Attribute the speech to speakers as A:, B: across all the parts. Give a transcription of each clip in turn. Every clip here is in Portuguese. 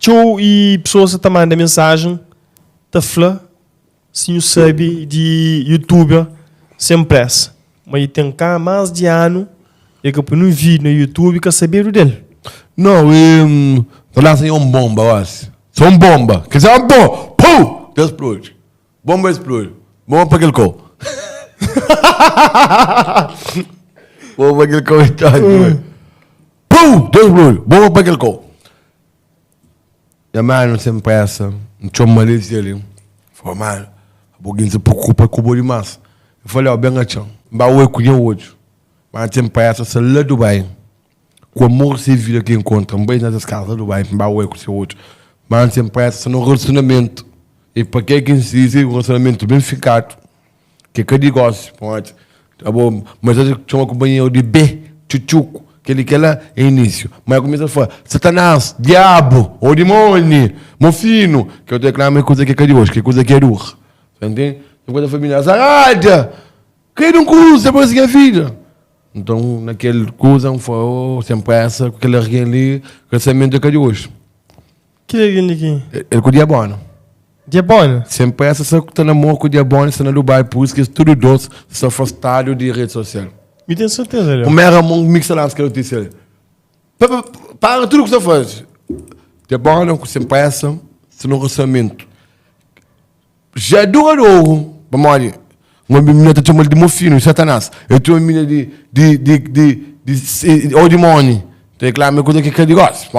A: Tchau, e pessoas que mandam mensagem, tá fala, se não sabe, de youtuber, sem pressa. Mas tem cá mais de ano, e que eu não vi no YouTube, que eu sabia dele.
B: Não, lá tem bomba, eu acho. São bomba. Quer dizer, uma bomba. Pum! Deus explode. Bomba explode. Bomba para aquele cão. Bomba para aquele cão. Pum! Deus explode. Bomba para aquele cão. E a mãe não sem pressa. Não tinha uma malícia ali. Falei, mano, a pouquinho se preocupa com o bolo de massa. Eu falei, ó, bem a chão. Vai o eco hoje. Mas sem pressa, se lá do bem. Com o amor civil que encontra, um beijo nessas casas do bem, vai o eco seu outro. Mas sem pressa, no relacionamento. E para que é que insiste um relacionamento bem ficado? Que é que negócio, pode. Tá bom, mas eu tinha uma companhia de B, chuchuco, que ele quer lá é início. Mas eu comecei a falar, Satanás, diabo, ou demônio, mofino, que eu declaro uma coisa que é de hoje, que é coisa que é dura. Você entende? Uma coisa familiar, zarada, que não custa para seguir a vida. Então, naquele coisa, sem pressa, com aquele alguém ali, relacionamento que é de hoje.
A: Que é aqui?
B: Ele com o diabono.
A: Diabono?
B: Sem pressa, você está namoro com o diabono, você está no Dubai, por isso que tudo doce, se afastado de rede social.
A: Me tenho certeza, Léo.
B: O mero amor mixa lá, que eu disse ali. Para tudo que você faz. Diabono, sem pressa, se no relacionamento. Já é duro, vamos olhar. Uma menina está chamando de mofino, Satanás. Eu tenho uma menina de demônio. Tem que lá, minha coisa que é de gosto.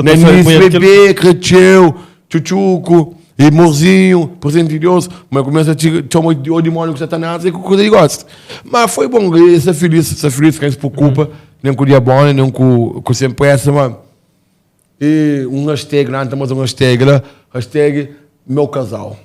B: Bebê, cresceu, chuchuco, e morzinho, presente de Deus. Mas começa a chamar de demônio com Satanás, é coisa de gosto. Mas foi bom, essa feliz, quem se preocupa, nem com o diabólico, nem com sempre essa, mano. E um hashtag lá, temos um hashtag lá, hashtag meu casal.